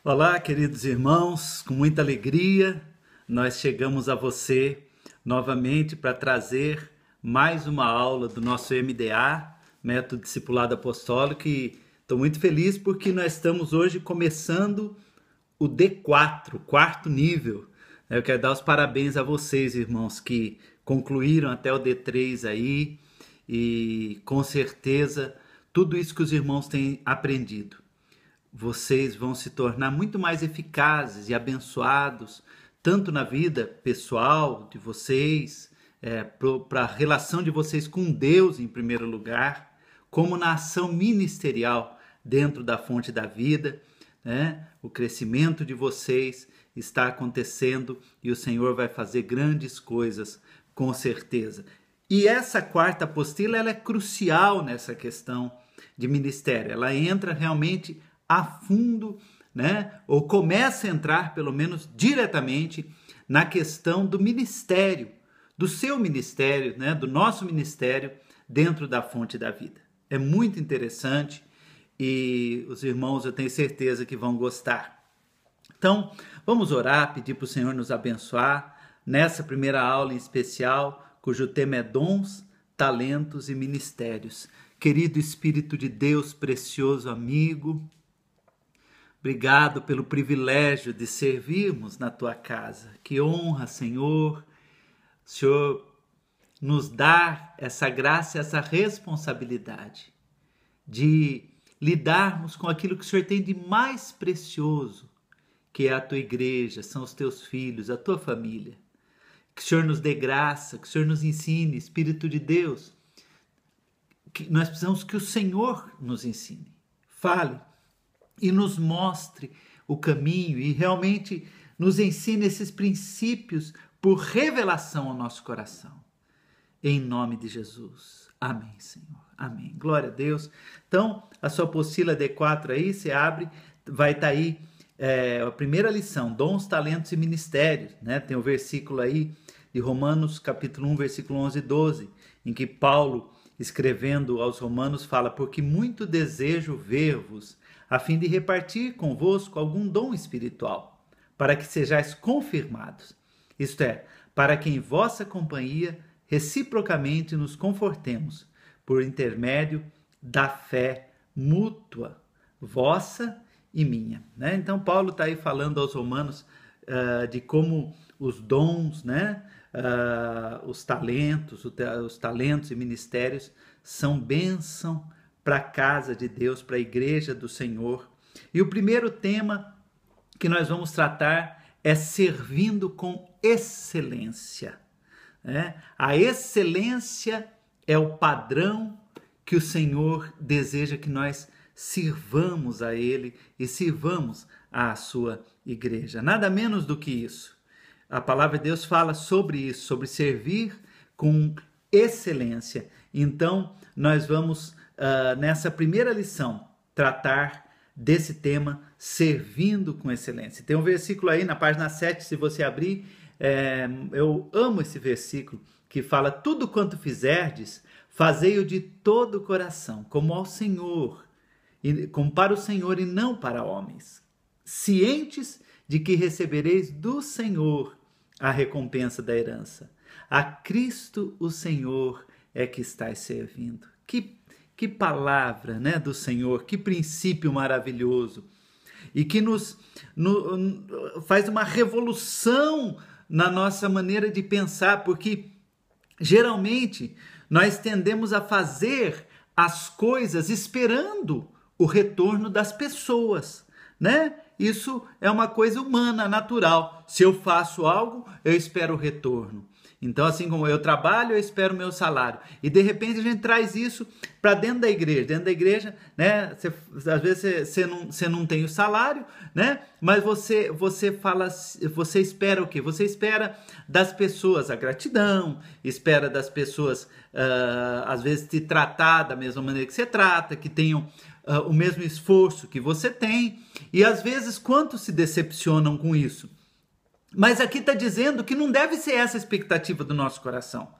Olá, queridos irmãos, com muita alegria, nós chegamos a você novamente para trazer mais uma aula do nosso MDA, Método Discipulado Apostólico, e estou muito feliz porque nós estamos hoje começando o D4, quarto nível. Eu quero dar os parabéns a vocês, irmãos, que concluíram até o D3 aí, e com certeza tudo isso que os irmãos têm aprendido vocês vão se tornar muito mais eficazes e abençoados, tanto na vida pessoal de vocês, para a relação de vocês com Deus em primeiro lugar, como na ação ministerial dentro da fonte da vida, né? O crescimento de vocês está acontecendo e o Senhor vai fazer grandes coisas, com certeza. E essa quarta apostila ela é crucial nessa questão de ministério. Ela entra realmente a fundo, né? Ou começa a entrar, pelo menos diretamente, na questão do ministério, do seu ministério, né? Do nosso ministério dentro da fonte da vida. É muito interessante e os irmãos eu tenho certeza que vão gostar. Então, vamos orar, pedir para o Senhor nos abençoar nessa primeira aula em especial, cujo tema é dons, talentos e ministérios. Querido Espírito de Deus, precioso amigo, obrigado pelo privilégio de servirmos na tua casa. Que honra, Senhor, o Senhor nos dá essa graça, essa responsabilidade de lidarmos com aquilo que o Senhor tem de mais precioso, que é a tua igreja, são os teus filhos, a tua família. Que o Senhor nos dê graça, que o Senhor nos ensine, Espírito de Deus, que nós precisamos que o Senhor nos ensine. Fale e nos mostre o caminho e realmente nos ensine esses princípios por revelação ao nosso coração. Em nome de Jesus. Amém, Senhor. Amém. Glória a Deus. Então, a sua apostila D4 aí, você abre, vai estar aí a primeira lição, dons, talentos e ministérios, né? Tem o versículo aí de Romanos, capítulo 1, versículo 11 e 12, em que Paulo, escrevendo aos romanos, fala: porque muito desejo ver-vos, a fim de repartir convosco algum dom espiritual, para que sejais confirmados. Isto é, para que em vossa companhia reciprocamente nos confortemos, por intermédio da fé mútua, vossa e minha. Né? Então, Paulo está aí falando aos romanos de como os dons, né? Os talentos e ministérios são bênção para a casa de Deus, para a igreja do Senhor. E o primeiro tema que nós vamos tratar é servindo com excelência. Né? A excelência é o padrão que o Senhor deseja que nós sirvamos a Ele e sirvamos à sua igreja. Nada menos do que isso. A palavra de Deus fala sobre isso, sobre servir com excelência. Então, nós vamos, nessa primeira lição, tratar desse tema, servindo com excelência. Tem um versículo aí na página 7, se você abrir, eu amo esse versículo, que fala: tudo quanto fizerdes, fazei-o de todo o coração, como ao Senhor, como para o Senhor e não para homens, cientes de que recebereis do Senhor a recompensa da herança. A Cristo o Senhor é que estáis servindo. Que palavra, né, do Senhor, que princípio maravilhoso. E que nos faz uma revolução na nossa maneira de pensar, porque geralmente nós tendemos a fazer as coisas esperando o retorno das pessoas, né? Isso é uma coisa humana, natural. Se eu faço algo, eu espero o retorno. Então, assim como eu trabalho, eu espero o meu salário. E, de repente, a gente traz isso para dentro da igreja. Dentro da igreja, né, às vezes você não tem o salário, né, mas você fala, você espera o quê? Você espera das pessoas a gratidão, espera das pessoas, às vezes, te tratar da mesma maneira que você trata, que tenham o mesmo esforço que você tem. E, às vezes, quantos se decepcionam com isso? Mas aqui está dizendo que não deve ser essa a expectativa do nosso coração.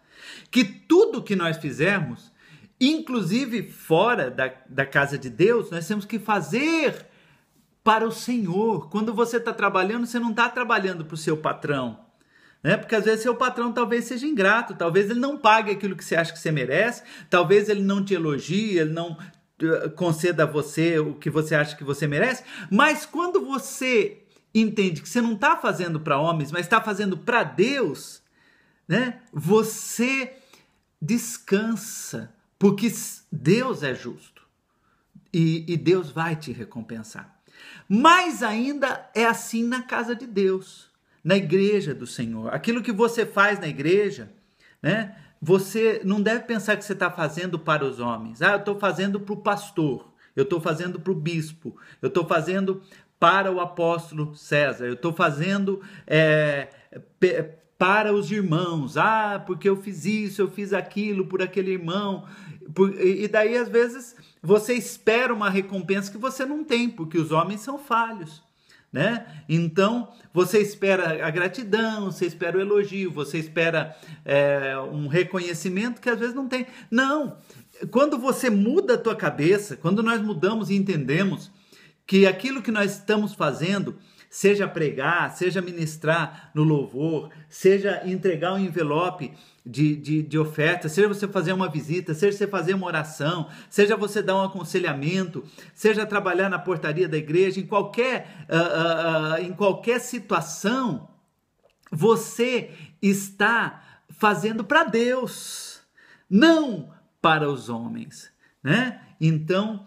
Que tudo que nós fizermos, inclusive fora da casa de Deus, nós temos que fazer para o Senhor. Quando você está trabalhando, você não está trabalhando para o seu patrão, né? Porque às vezes seu patrão talvez seja ingrato, talvez ele não pague aquilo que você acha que você merece, talvez ele não te elogie, ele não conceda a você o que você acha que você merece, mas quando você entende que você não está fazendo para homens, mas está fazendo para Deus, né? Você descansa, porque Deus é justo e Deus vai te recompensar. Mas ainda é assim na casa de Deus, na igreja do Senhor. Aquilo que você faz na igreja, né? Você não deve pensar que você está fazendo para os homens. Eu estou fazendo para o pastor, eu estou fazendo para o bispo, eu estou fazendo para o apóstolo César, eu estou fazendo para os irmãos. Porque eu fiz isso, eu fiz aquilo por aquele irmão. E daí, às vezes, você espera uma recompensa que você não tem, porque os homens são falhos, né? Então, você espera a gratidão, você espera o elogio, você espera um reconhecimento que às vezes não tem. Não! Quando você muda a tua cabeça, quando nós mudamos e entendemos que aquilo que nós estamos fazendo, seja pregar, seja ministrar no louvor, seja entregar um envelope de oferta, seja você fazer uma visita, seja você fazer uma oração, seja você dar um aconselhamento, seja trabalhar na portaria da igreja, em qualquer situação, você está fazendo para Deus, não para os homens, né? Então,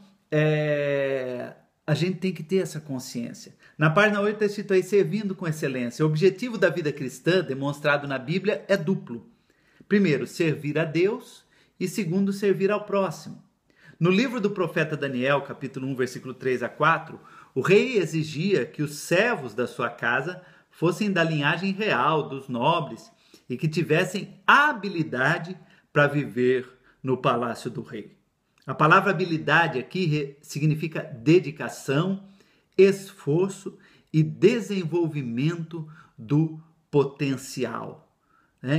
a gente tem que ter essa consciência. Na página 8 está escrito aí, servindo com excelência. O objetivo da vida cristã, demonstrado na Bíblia, é duplo. Primeiro, servir a Deus, e segundo, servir ao próximo. No livro do profeta Daniel, capítulo 1, versículo 3 a 4, o rei exigia que os servos da sua casa fossem da linhagem real, dos nobres, e que tivessem habilidade para viver no palácio do rei. A palavra habilidade aqui significa dedicação, esforço e desenvolvimento do potencial.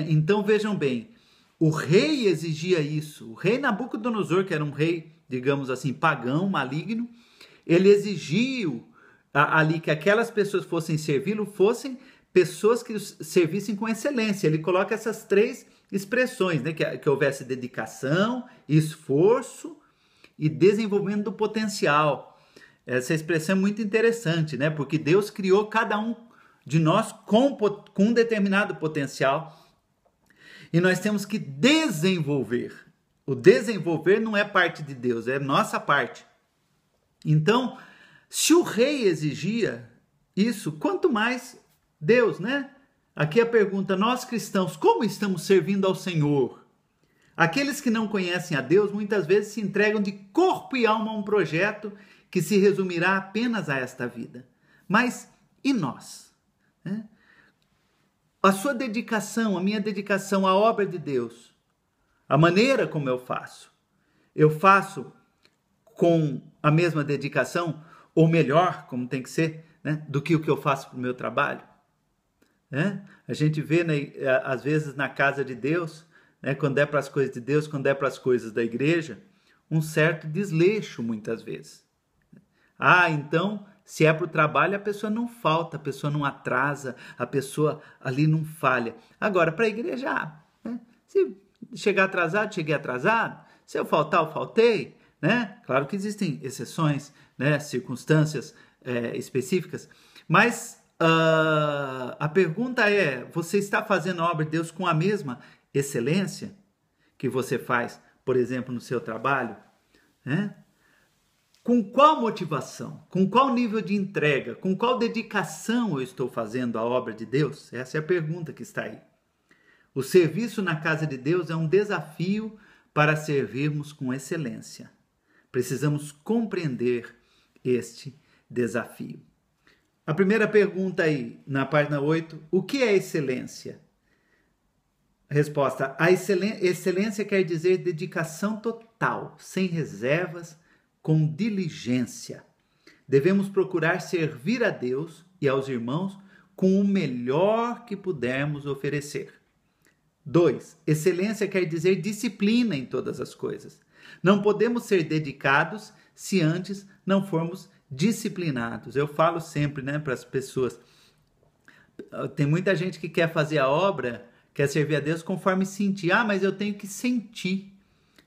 Então vejam bem, o rei exigia isso. O rei Nabucodonosor, que era um rei, digamos assim, pagão, maligno, ele exigiu ali que aquelas pessoas que fossem servi-lo fossem pessoas que os servissem com excelência. Ele coloca essas três expressões, né? Que houvesse dedicação, esforço e desenvolvimento do potencial. Essa expressão é muito interessante, né? Porque Deus criou cada um de nós com um determinado potencial e nós temos que desenvolver. O desenvolver não é parte de Deus, é nossa parte. Então, se o rei exigia isso, quanto mais Deus, né? Aqui a pergunta, nós cristãos, como estamos servindo ao Senhor? Aqueles que não conhecem a Deus muitas vezes se entregam de corpo e alma a um projeto que se resumirá apenas a esta vida. Mas e nós? A sua dedicação, a minha dedicação à obra de Deus, a maneira como eu faço com a mesma dedicação, ou melhor, como tem que ser, né, do que o que eu faço para o meu trabalho? A gente vê, né, às vezes na casa de Deus, né, quando é para as coisas de Deus, quando é para as coisas da igreja, um certo desleixo muitas vezes. Então, se é para o trabalho, a pessoa não falta, a pessoa não atrasa, a pessoa ali não falha. Agora, para a igreja, né, se chegar atrasado, cheguei atrasado. Se eu faltar, eu faltei. Né? Claro que existem exceções, né, circunstâncias específicas, mas a pergunta é, você está fazendo a obra de Deus com a mesma excelência que você faz, por exemplo, no seu trabalho? Com qual motivação, com qual nível de entrega, com qual dedicação eu estou fazendo a obra de Deus? Essa é a pergunta que está aí. O serviço na casa de Deus é um desafio para servirmos com excelência. Precisamos compreender este desafio. A primeira pergunta aí, na página 8, o que é excelência? Resposta, a excelência quer dizer dedicação total, sem reservas, com diligência. Devemos procurar servir a Deus e aos irmãos com o melhor que pudermos oferecer. 2. Excelência quer dizer disciplina em todas as coisas. Não podemos ser dedicados se antes não formos disciplinados. Eu falo sempre, né, para as pessoas, tem muita gente que quer fazer a obra, quer servir a Deus conforme sentir. Ah, mas eu tenho que sentir.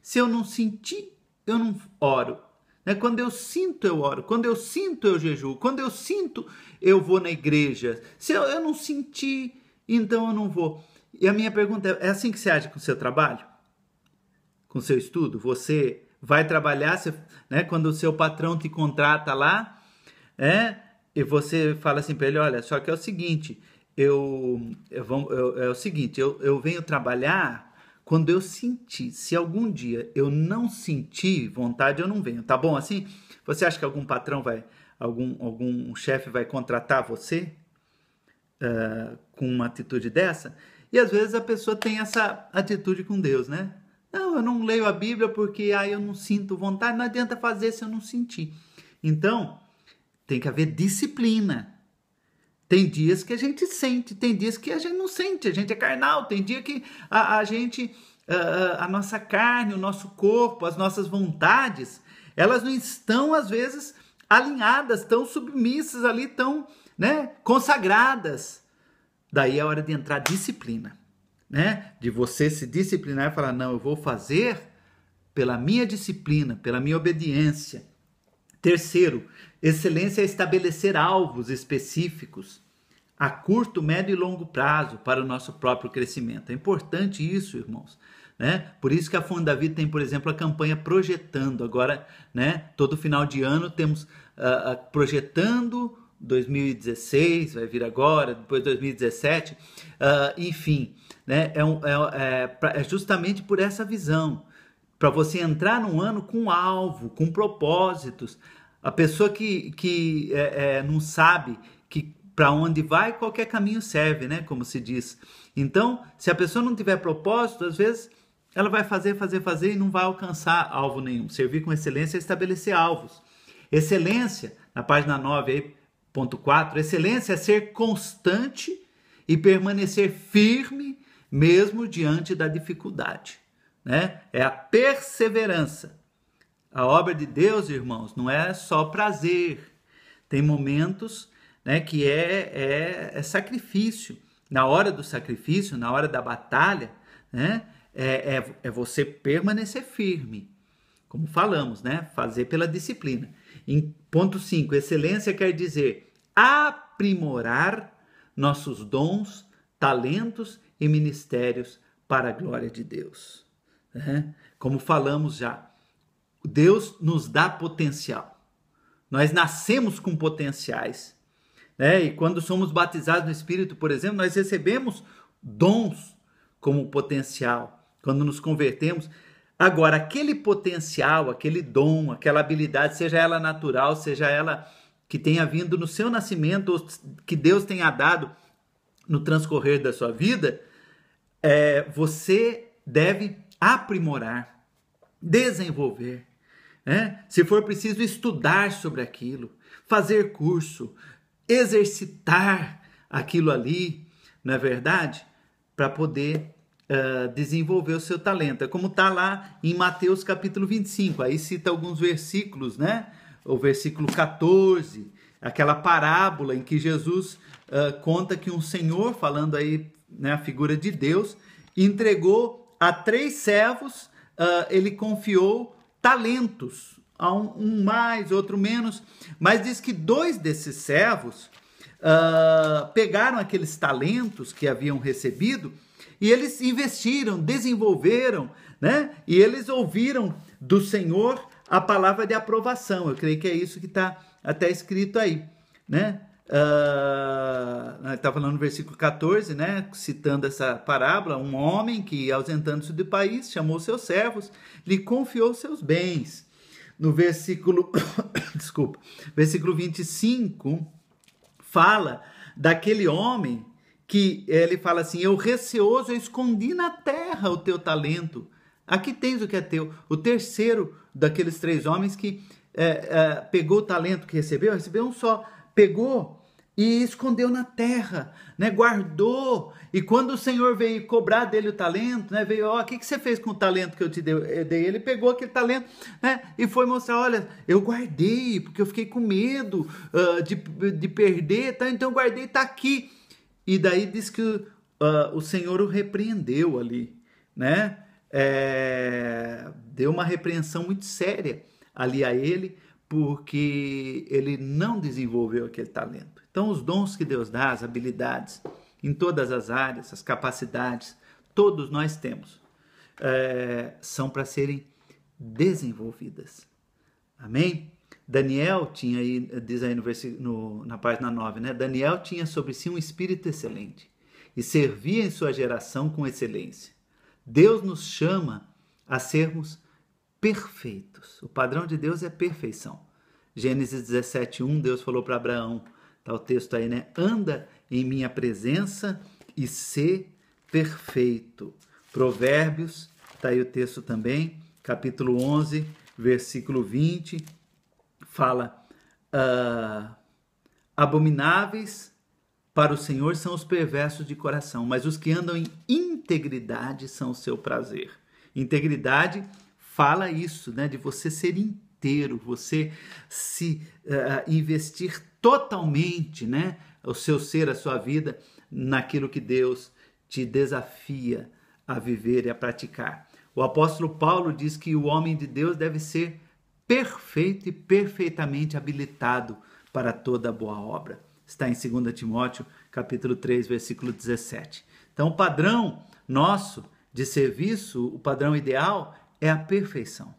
Se eu não sentir, eu não oro. Né? Quando eu sinto, eu oro. Quando eu sinto, eu jejuo. Quando eu sinto, eu vou na igreja. Se eu não sentir, então eu não vou. E a minha pergunta é assim que você age com o seu trabalho? Com o seu estudo? Você vai trabalhar, você, né, quando o seu patrão te contrata lá, e você fala assim para ele, olha, só que é o seguinte, eu venho trabalhar quando eu sentir. Se algum dia eu não sentir vontade, eu não venho, tá bom assim? Você acha que algum patrão algum chefe vai contratar você com uma atitude dessa? E às vezes a pessoa tem essa atitude com Deus, né? Não, eu não leio a Bíblia porque eu não sinto vontade, não adianta fazer se eu não sentir. Então, tem que haver disciplina. Tem dias que a gente sente, tem dias que a gente não sente, a gente é carnal, tem dia que a nossa carne, o nosso corpo, as nossas vontades, elas não estão, às vezes, alinhadas, tão submissas ali, tão, né, consagradas. Daí é a hora de entrar disciplina. Né? De você se disciplinar e falar, não, eu vou fazer pela minha disciplina, pela minha obediência. Terceiro, excelência é estabelecer alvos específicos a curto, médio e longo prazo para o nosso próprio crescimento. É importante isso, irmãos. Né? Por isso que a Fonte da Vida tem, por exemplo, a campanha Projetando. Agora, né, todo final de ano temos Projetando 2016, vai vir agora, depois 2017, enfim, né? É justamente por essa visão, para você entrar num ano com alvo, com propósitos. A pessoa que não sabe que para onde vai, qualquer caminho serve, né? Como se diz. Então, se a pessoa não tiver propósito, às vezes ela vai fazer e não vai alcançar alvo nenhum. Servir com excelência é estabelecer alvos. Excelência, na página 9 aí, ponto 4, excelência é ser constante e permanecer firme mesmo diante da dificuldade, né? É a perseverança. A obra de Deus, irmãos, não é só prazer. Tem momentos, né, que é sacrifício. Na hora do sacrifício, na hora da batalha, né, é você permanecer firme. Como falamos, né? Fazer pela disciplina. Em ponto 5, excelência quer dizer aprimorar nossos dons, talentos e ministérios para a glória de Deus. Como falamos já, Deus nos dá potencial. Nós nascemos com potenciais. E quando somos batizados no Espírito, por exemplo, nós recebemos dons como potencial. Quando nos convertemos. Agora, aquele potencial, aquele dom, aquela habilidade, seja ela natural, seja ela que tenha vindo no seu nascimento, ou que Deus tenha dado no transcorrer da sua vida, você deve aprimorar, desenvolver. Se for preciso, estudar sobre aquilo, fazer curso, exercitar aquilo ali, não é verdade? Para poder desenvolver o seu talento. É como está lá em Mateus capítulo 25, aí cita alguns versículos, né? O versículo 14, aquela parábola em que Jesus conta que um senhor, falando aí, né, a figura de Deus, entregou a 3 servos, ele confiou talentos, a um mais, outro menos, mas diz que 2 desses servos pegaram aqueles talentos que haviam recebido e eles investiram, desenvolveram, né? E eles ouviram do Senhor a palavra de aprovação. Eu creio que é isso que está até escrito aí, né? Está falando no versículo 14, né? Citando essa parábola, um homem que, ausentando-se do país, chamou seus servos, lhe confiou seus bens. No versículo, versículo 25, fala daquele homem que ele fala assim, eu receoso, eu escondi na terra o teu talento. Aqui tens o que é teu. O terceiro daqueles 3 homens que pegou o talento que recebeu um só, pegou e escondeu na terra, né? Guardou. E quando o Senhor veio cobrar dele o talento, né? Veio, ó, o que você fez com o talento que eu te dei? Ele pegou aquele talento, né? E foi mostrar, olha, eu guardei, porque eu fiquei com medo de perder, tá? Então eu guardei, tá aqui. E daí diz que o Senhor o repreendeu ali, né? Deu uma repreensão muito séria ali a ele, porque ele não desenvolveu aquele talento. Então, os dons que Deus dá, as habilidades, em todas as áreas, as capacidades, todos nós temos, são para serem desenvolvidas. Amém? Daniel tinha aí, diz aí na página 9, né? Daniel tinha sobre si um espírito excelente e servia em sua geração com excelência. Deus nos chama a sermos perfeitos. O padrão de Deus é perfeição. Gênesis 17:1, Deus falou para Abraão, tá o texto aí, né? Anda em minha presença e sê perfeito. Provérbios, tá aí o texto também, capítulo 11, versículo 20, fala, abomináveis para o Senhor são os perversos de coração, mas os que andam em integridade são o seu prazer. Integridade fala isso, né, de você ser inteiro, você se investir totalmente, né, o seu ser, a sua vida, naquilo que Deus te desafia a viver e a praticar. O apóstolo Paulo diz que o homem de Deus deve ser perfeito e perfeitamente habilitado para toda boa obra. Está em 2 Timóteo, capítulo 3, versículo 17. Então, o padrão nosso de serviço, o padrão ideal, é a perfeição.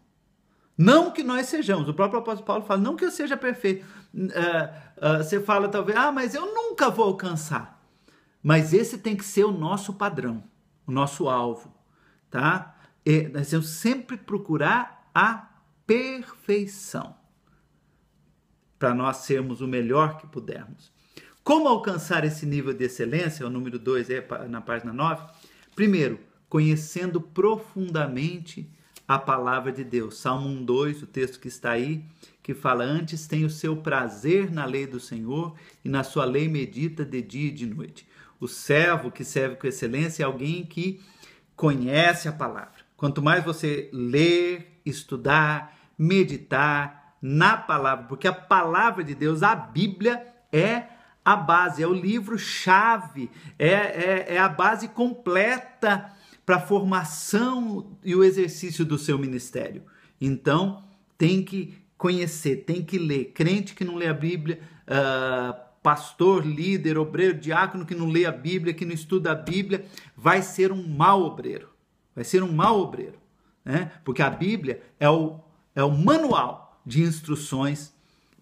Não que nós sejamos. O próprio apóstolo Paulo fala, não que eu seja perfeito. Você fala talvez, mas eu nunca vou alcançar. Mas esse tem que ser o nosso padrão, o nosso alvo, tá? E nós temos sempre procurar a perfeição, para nós sermos o melhor que pudermos. Como alcançar esse nível de excelência? O número 2 na página 9. Primeiro, conhecendo profundamente a palavra de Deus. Salmo 1:2, o texto que está aí, que fala, antes tem o seu prazer na lei do Senhor e na sua lei medita de dia e de noite. O servo que serve com excelência é alguém que conhece a palavra. Quanto mais você ler, estudar, meditar na palavra, porque a palavra de Deus, a Bíblia, é a base, é o livro-chave, é a base completa para a formação e o exercício do seu ministério. Então, tem que conhecer, tem que ler. Crente que não lê a Bíblia, pastor, líder, obreiro, diácono que não lê a Bíblia, que não estuda a Bíblia, vai ser um mau obreiro. Vai ser um mau obreiro, né? Porque a Bíblia é o manual de instruções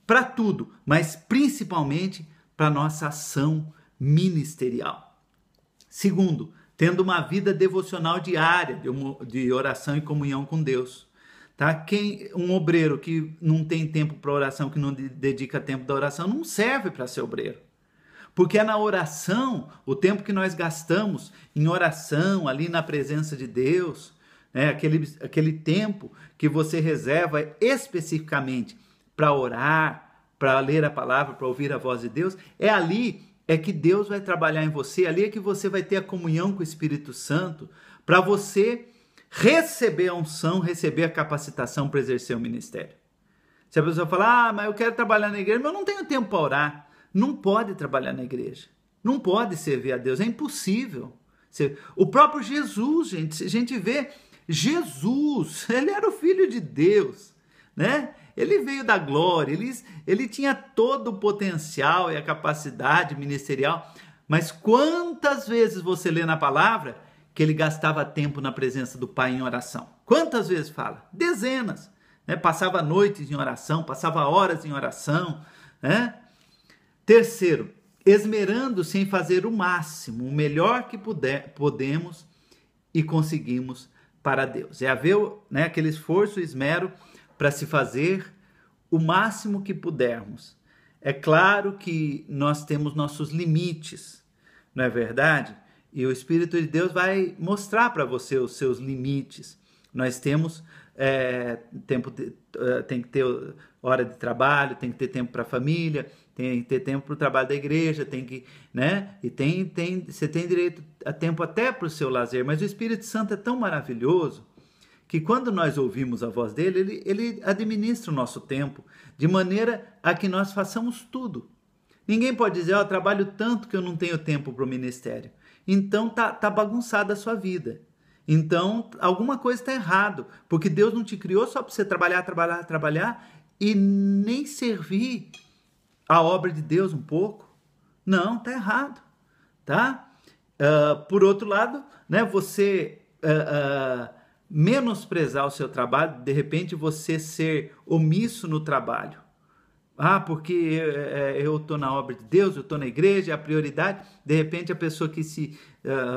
para tudo, mas principalmente para nossa ação ministerial. Segundo, tendo uma vida devocional diária de oração e comunhão com Deus. Tá? Um obreiro que não tem tempo para oração, que não dedica tempo da oração, não serve para ser obreiro. Porque é na oração, o tempo que nós gastamos em oração, ali na presença de Deus, né? aquele tempo que você reserva especificamente para orar, para ler a palavra, para ouvir a voz de Deus, é ali que Deus vai trabalhar em você, ali é que você vai ter a comunhão com o Espírito Santo, para você receber a unção, receber a capacitação para exercer o ministério. Se a pessoa falar, mas eu quero trabalhar na igreja, mas eu não tenho tempo para orar, não pode trabalhar na igreja, não pode servir a Deus, é impossível. O próprio Jesus, gente, a gente vê, Jesus, ele era o Filho de Deus, né? Ele veio da glória, ele tinha todo o potencial e a capacidade ministerial, mas quantas vezes você lê na palavra que ele gastava tempo na presença do Pai em oração? Quantas vezes fala? Dezenas, né? Passava noites em oração, passava horas em oração, né? Terceiro, esmerando-se em fazer o máximo, o melhor que podemos e conseguimos para Deus. É haver, né, aquele esforço e esmero para se fazer o máximo que pudermos. É claro que nós temos nossos limites, não é verdade? E o Espírito de Deus vai mostrar para você os seus limites. Nós temos tem que ter hora de trabalho, tem que ter tempo para a família, tem que ter tempo para o trabalho da igreja, tem que, né? E você tem direito a tempo até para o seu lazer, mas o Espírito Santo é tão maravilhoso que quando nós ouvimos a voz dele, ele administra o nosso tempo de maneira a que nós façamos tudo. Ninguém pode dizer, eu trabalho tanto que eu não tenho tempo para o ministério. Então tá bagunçada a sua vida. Então alguma coisa está errado, porque Deus não te criou só para você trabalhar e nem servir a obra de Deus um pouco. Não, tá errado, tá? Por outro lado, né, você menosprezar o seu trabalho, de repente você ser omisso no trabalho. Porque eu estou na obra de Deus, eu estou na igreja, é a prioridade. De repente a pessoa que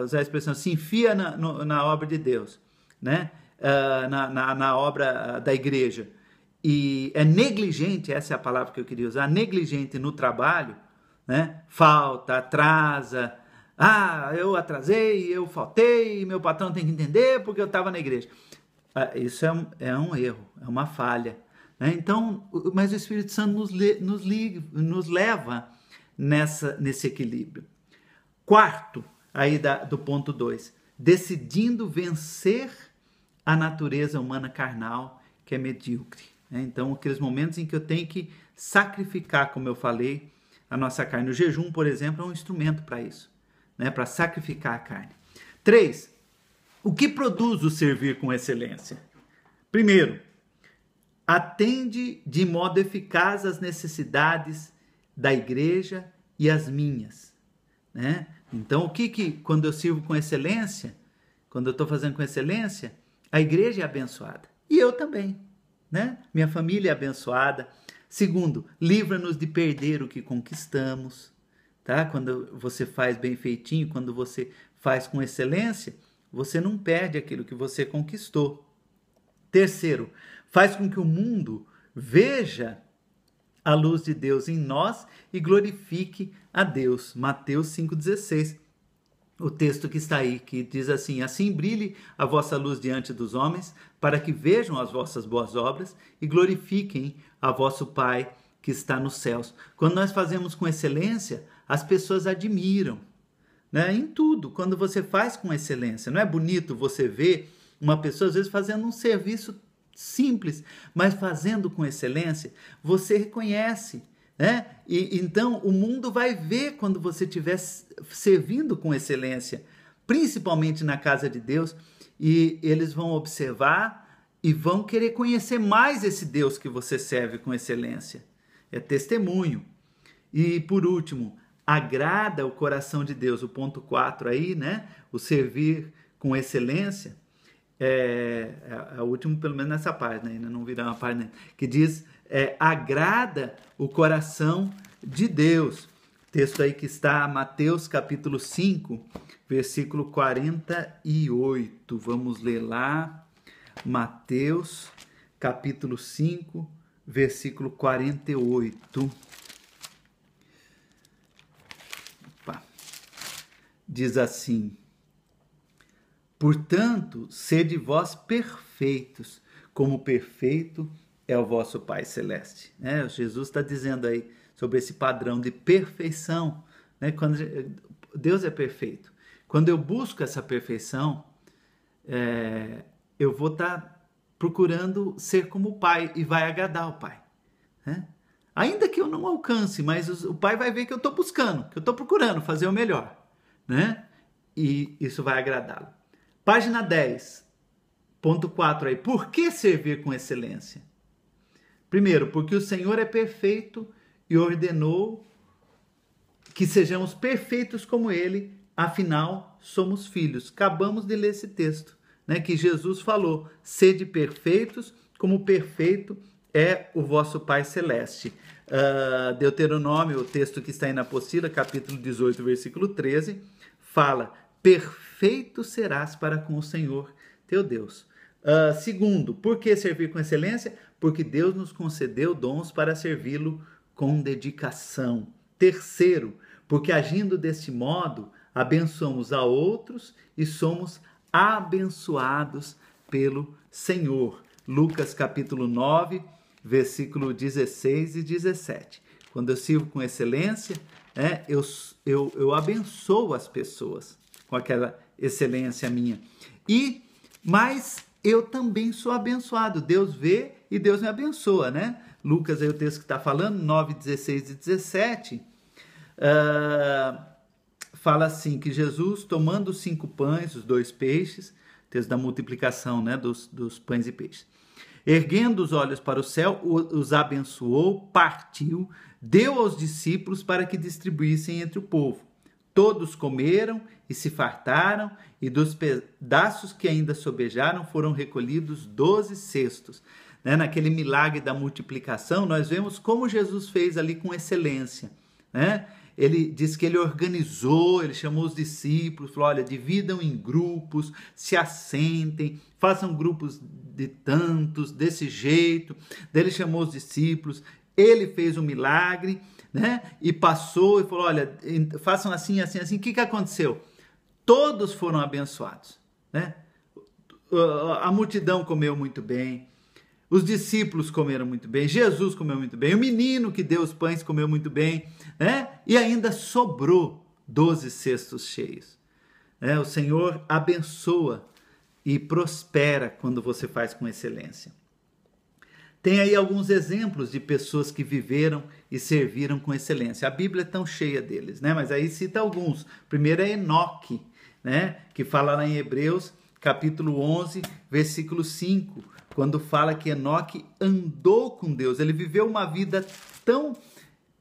usar a expressão, se enfia na obra de Deus, né? Na obra da igreja, e é negligente, essa é a palavra que eu queria usar, negligente no trabalho, né? Falta, atrasa, eu atrasei, eu faltei, meu patrão tem que entender porque eu estava na igreja. Isso é um erro, é uma falha. Então, mas o Espírito Santo nos leva nesse equilíbrio. Quarto, aí do ponto 2, decidindo vencer a natureza humana carnal, que é medíocre. Então, aqueles momentos em que eu tenho que sacrificar, como eu falei, a nossa carne. O jejum, por exemplo, é um instrumento para isso, né? Para sacrificar a carne. 3, o que produz o servir com excelência? Primeiro, atende de modo eficaz às necessidades da igreja e as minhas, né? Então, quando eu sirvo com excelência, quando eu estou fazendo com excelência, a igreja é abençoada. E eu também, né? Minha família é abençoada. Segundo, livra-nos de perder o que conquistamos, tá? Quando você faz bem feitinho, quando você faz com excelência, você não perde aquilo que você conquistou. Terceiro, faz com que o mundo veja a luz de Deus em nós e glorifique a Deus. Mateus 5,16. O texto que está aí, que diz assim: assim brilhe a vossa luz diante dos homens, para que vejam as vossas boas obras e glorifiquem a vosso Pai que está nos céus. Quando nós fazemos com excelência, as pessoas admiram, né? Em tudo, quando você faz com excelência. Não é bonito você ver uma pessoa, às vezes, fazendo um serviço simples, mas fazendo com excelência, você reconhece, né? E então o mundo vai ver quando você estiver servindo com excelência, principalmente na casa de Deus, e eles vão observar e vão querer conhecer mais esse Deus que você serve com excelência. É testemunho. E por último, agrada o coração de Deus, o ponto 4 aí, né? O servir com excelência. É o último, pelo menos nessa página, ainda não virá uma página, que diz, agrada o coração de Deus. Texto aí que está, Mateus capítulo 5, versículo 48. Vamos ler lá, Mateus capítulo 5, versículo 48. Diz assim: portanto, sede vós perfeitos, como perfeito é o vosso Pai Celeste. Jesus está dizendo aí sobre esse padrão de perfeição, né? Quando Deus é perfeito. Quando eu busco essa perfeição, eu vou estar procurando ser como o Pai e vai agradar o Pai, né? Ainda que eu não alcance, mas o Pai vai ver que eu estou buscando, que eu estou procurando fazer o melhor, né? E isso vai agradá-lo. Página 10, ponto 4 aí. Por que servir com excelência? Primeiro, porque o Senhor é perfeito e ordenou que sejamos perfeitos como Ele, afinal, somos filhos. Acabamos de ler esse texto, né, que Jesus falou: sede perfeitos, como perfeito é o vosso Pai Celeste. Deuteronômio, o texto que está aí na apostila, capítulo 18, versículo 13, fala: perfeito serás para com o Senhor teu Deus. Segundo, por que servir com excelência? Porque Deus nos concedeu dons para servi-lo com dedicação. Terceiro, porque agindo deste modo, abençoamos a outros e somos abençoados pelo Senhor. Lucas capítulo 9, versículo 16 e 17. Quando eu sirvo com excelência, eu abençoo as pessoas com aquela excelência minha. Mas eu também sou abençoado. Deus vê e Deus me abençoa, né? Lucas, aí o texto que está falando, 9, 16 e 17, fala assim, que Jesus, tomando os 5 pães, os 2 peixes, texto da multiplicação, né, dos pães e peixes, erguendo os olhos para o céu, os abençoou, partiu, deu aos discípulos para que distribuíssem entre o povo. Todos comeram e se fartaram, e dos pedaços que ainda sobejaram foram recolhidos 12 cestos. Né? Naquele milagre da multiplicação, nós vemos como Jesus fez ali com excelência. Né? Ele diz que ele organizou, ele chamou os discípulos, falou, olha, dividam em grupos, se assentem, façam grupos de tantos, desse jeito. Daí ele chamou os discípulos, ele fez um milagre, né? E passou e falou, olha, façam assim, assim, assim. O que aconteceu? Todos foram abençoados, né? A multidão comeu muito bem, os discípulos comeram muito bem, Jesus comeu muito bem, o menino que deu os pães comeu muito bem, né? E ainda sobrou 12 cestos cheios. Né? O Senhor abençoa e prospera quando você faz com excelência. Tem aí alguns exemplos de pessoas que viveram e serviram com excelência. A Bíblia é tão cheia deles, né? Mas aí cita alguns. Primeiro é Enoque, né? Que fala lá em Hebreus, capítulo 11, versículo 5, quando fala que Enoque andou com Deus. Ele viveu uma vida tão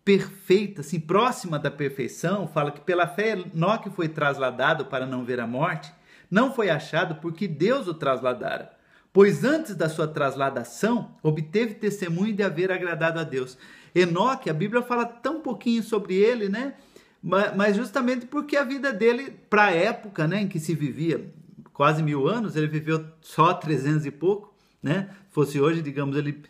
perfeita, assim, próxima da perfeição. Fala que pela fé Enoque foi trasladado para não ver a morte. Não foi achado porque Deus o trasladara. Pois antes da sua trasladação, obteve testemunho de haver agradado a Deus. Enoque, a Bíblia fala tão pouquinho sobre ele, né? Mas justamente porque a vida dele, para a época, né, em que se vivia quase 1000 anos, ele viveu só 300 e pouco, né? Fosse hoje, digamos, ele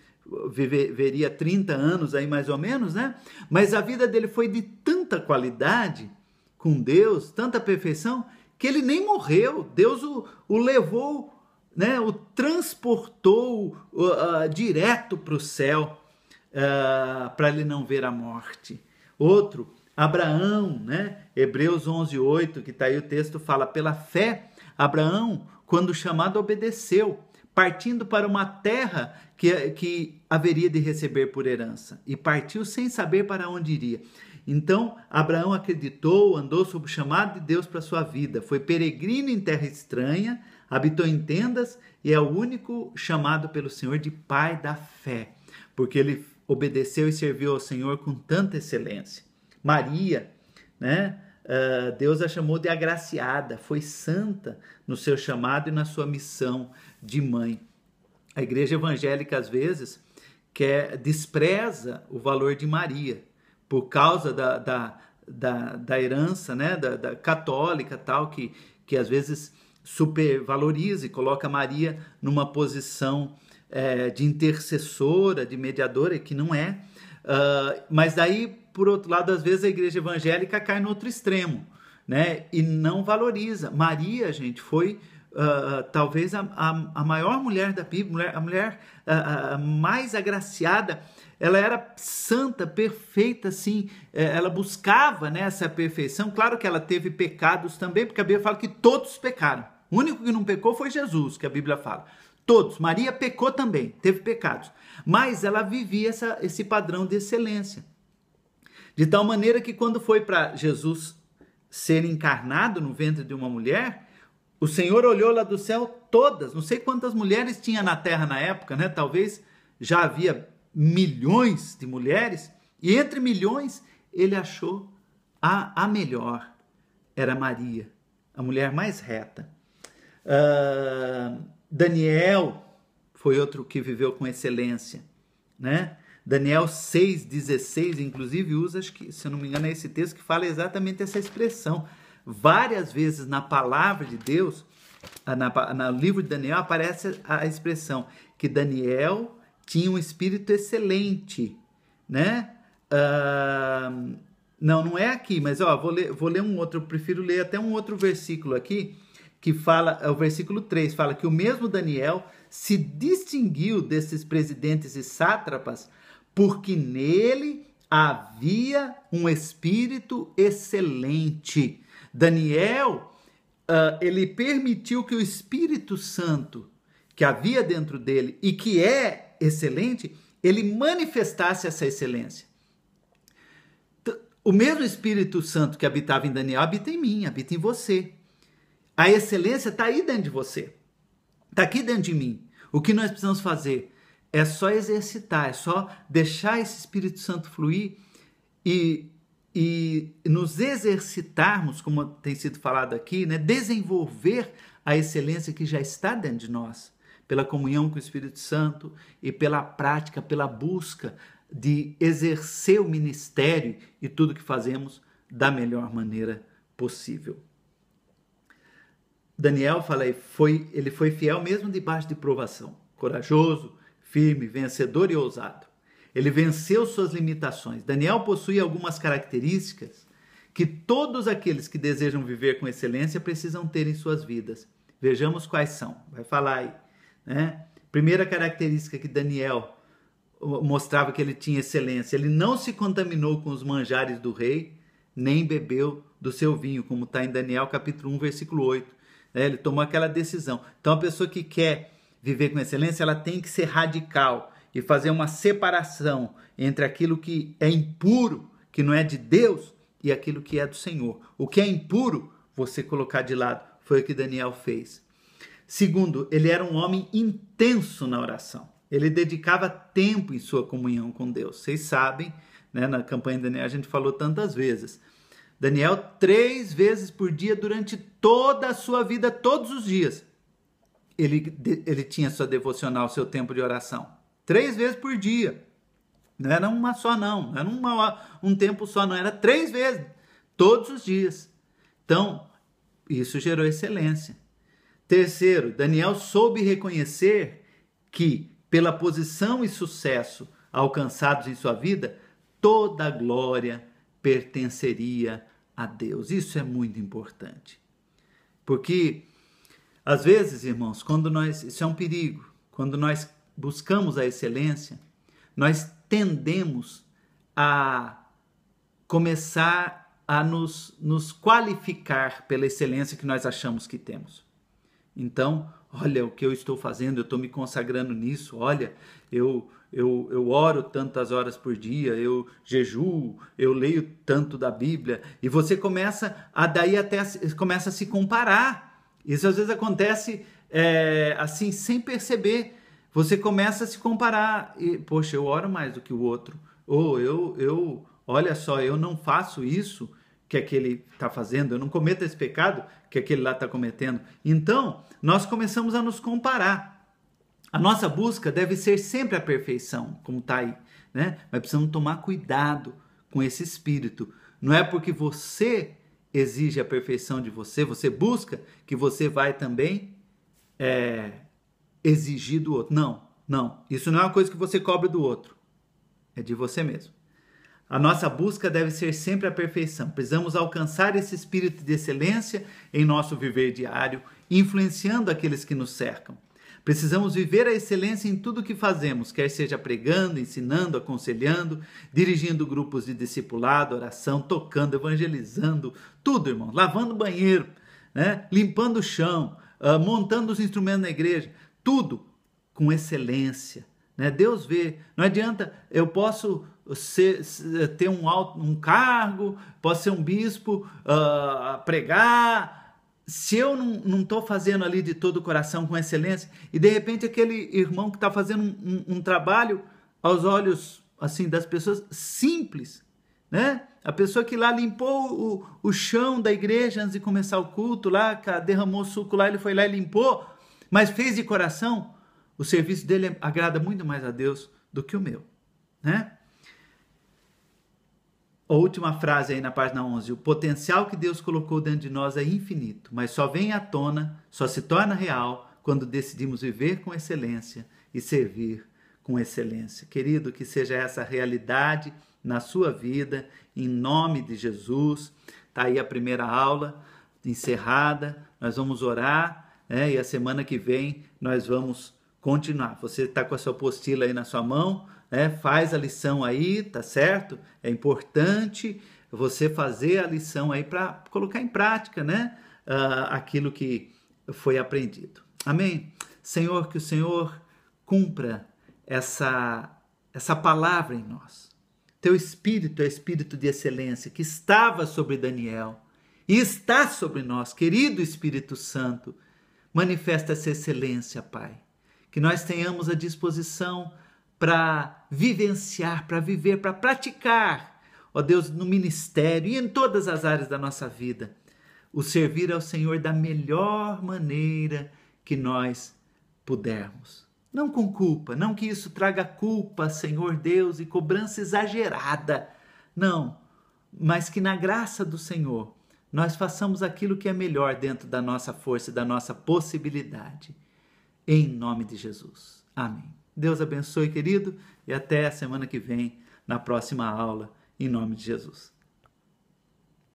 viveria 30 anos aí mais ou menos, né? Mas a vida dele foi de tanta qualidade com Deus, tanta perfeição, que ele nem morreu. Deus o levou, né, o transportou direto para o céu, para ele não ver a morte. Outro, Abraão, né? Hebreus 11:8, que está aí o texto, fala, pela fé, Abraão, quando chamado, obedeceu, partindo para uma terra que haveria de receber por herança, e partiu sem saber para onde iria. Então, Abraão acreditou, andou sob o chamado de Deus para sua vida, foi peregrino em terra estranha, habitou em tendas e é o único chamado pelo Senhor de pai da fé, porque ele obedeceu e serviu ao Senhor com tanta excelência. Maria, né? Deus a chamou de agraciada, foi santa no seu chamado e na sua missão de mãe. A igreja evangélica, às vezes, despreza o valor de Maria, por causa da herança, né? da católica, tal, que às vezes supervaloriza e coloca Maria numa posição de intercessora, de mediadora, que não é. Mas daí, por outro lado, às vezes a igreja evangélica cai no outro extremo, né? E não valoriza. Maria, gente, foi talvez a maior mulher da Bíblia, a mulher mais agraciada. Ela era santa, perfeita, assim, ela buscava, né, essa perfeição. Claro que ela teve pecados também, porque a Bíblia fala que todos pecaram. O único que não pecou foi Jesus, que a Bíblia fala. Todos. Maria pecou também, teve pecados. Mas ela vivia esse padrão de excelência. De tal maneira que quando foi para Jesus ser encarnado no ventre de uma mulher, o Senhor olhou lá do céu todas, não sei quantas mulheres tinha na terra na época, né? Talvez já havia milhões de mulheres, e entre milhões ele achou a melhor, era Maria, a mulher mais reta. Daniel foi outro que viveu com excelência, né? Daniel 6,16, inclusive usa, acho que, se eu não me engano, é esse texto que fala exatamente essa expressão. Várias vezes na palavra de Deus, no livro de Daniel, aparece a expressão que Daniel tinha um espírito excelente, né? Não é aqui, mas vou ler um outro, eu prefiro ler até um outro versículo aqui, que fala, o versículo 3, fala que o mesmo Daniel se distinguiu desses presidentes e sátrapas porque nele havia um espírito excelente. Daniel, ele permitiu que o Espírito Santo, que havia dentro dele e que é excelente, ele manifestasse essa excelência. O mesmo Espírito Santo que habitava em Daniel habita em mim, habita em você. A excelência está aí dentro de você, está aqui dentro de mim. O que nós precisamos fazer é só exercitar, é só deixar esse Espírito Santo fluir e nos exercitarmos, como tem sido falado aqui, né? Desenvolver a excelência que já está dentro de nós, pela comunhão com o Espírito Santo e pela prática, pela busca de exercer o ministério e tudo que fazemos da melhor maneira possível. Daniel, ele foi fiel mesmo debaixo de provação, corajoso, firme, vencedor e ousado. Ele venceu suas limitações. Daniel possui algumas características que todos aqueles que desejam viver com excelência precisam ter em suas vidas. Vejamos quais são. Vai falar aí, né? Primeira característica que Daniel mostrava que ele tinha excelência. Ele não se contaminou com os manjares do rei, nem bebeu do seu vinho, como está em Daniel capítulo 1, versículo 8. Ele tomou aquela decisão. Então, a pessoa que quer viver com excelência, ela tem que ser radical e fazer uma separação entre aquilo que é impuro, que não é de Deus, e aquilo que é do Senhor. O que é impuro, você colocar de lado. Foi o que Daniel fez. Segundo, ele era um homem intenso na oração. Ele dedicava tempo em sua comunhão com Deus. Vocês sabem, né, na campanha de Daniel a gente falou tantas vezes. Daniel, 3 vezes por dia, durante toda a sua vida, todos os dias, ele tinha sua devocional, seu tempo de oração. 3 vezes por dia. Não era uma só, não. Não era um tempo só, não. Era 3 vezes, todos os dias. Então, isso gerou excelência. Terceiro, Daniel soube reconhecer que, pela posição e sucesso alcançados em sua vida, toda a glória pertenceria a Deus. Isso é muito importante. Porque, às vezes, irmãos, isso é um perigo, quando nós buscamos a excelência, nós tendemos a começar a nos qualificar pela excelência que nós achamos que temos. Então, olha o que eu estou fazendo, eu estou me consagrando nisso, olha, eu oro tantas horas por dia, eu jejuo, eu leio tanto da Bíblia, e você começa a se comparar. Isso às vezes acontece assim, sem perceber. Você começa a se comparar, e, poxa, eu oro mais do que o outro, ou olha só, eu não faço isso que aquele está fazendo, eu não cometo esse pecado que aquele lá está cometendo. Então, nós começamos a nos comparar. A nossa busca deve ser sempre a perfeição, como está aí, né? Mas precisamos tomar cuidado com esse espírito. Não é porque você exige a perfeição de você, você busca, que você vai também exigir do outro. Não. Isso não é uma coisa que você cobra do outro. É de você mesmo. A nossa busca deve ser sempre a perfeição. Precisamos alcançar esse espírito de excelência em nosso viver diário, influenciando aqueles que nos cercam. Precisamos viver a excelência em tudo que fazemos, quer seja pregando, ensinando, aconselhando, dirigindo grupos de discipulado, oração, tocando, evangelizando, tudo, irmão, lavando banheiro, né? Limpando o chão, montando os instrumentos na igreja, tudo com excelência, né? Deus vê, não adianta, eu posso ter um cargo, posso ser um bispo, pregar. Se eu não estou fazendo ali de todo o coração com excelência, e de repente aquele irmão que está fazendo um trabalho aos olhos assim das pessoas simples, né? A pessoa que lá limpou o chão da igreja antes de começar o culto, lá derramou suco lá, ele foi lá e limpou, mas fez de coração, o serviço dele agrada muito mais a Deus do que o meu, né? A última frase aí na página 11. O potencial que Deus colocou dentro de nós é infinito, mas só vem à tona, só se torna real quando decidimos viver com excelência e servir com excelência. Querido, que seja essa realidade na sua vida, em nome de Jesus. Está aí a primeira aula encerrada. nós vamos orar, e a semana que vem nós vamos continuar. Você está com a sua apostila aí na sua mão, faz a lição aí, tá certo? É importante você fazer a lição aí para colocar em prática, aquilo que foi aprendido. Amém? Senhor, que o Senhor cumpra essa palavra em nós. Teu Espírito é Espírito de excelência que estava sobre Daniel e está sobre nós, querido Espírito Santo. Manifesta essa excelência, Pai. Que nós tenhamos a disposição para vivenciar, para viver, para praticar, ó Deus, no ministério e em todas as áreas da nossa vida, o servir ao Senhor da melhor maneira que nós pudermos. Não com culpa, não que isso traga culpa, Senhor Deus, e cobrança exagerada. Não, mas que na graça do Senhor nós façamos aquilo que é melhor dentro da nossa força e da nossa possibilidade. Em nome de Jesus. Amém. Deus abençoe, querido, e até a semana que vem, na próxima aula, em nome de Jesus.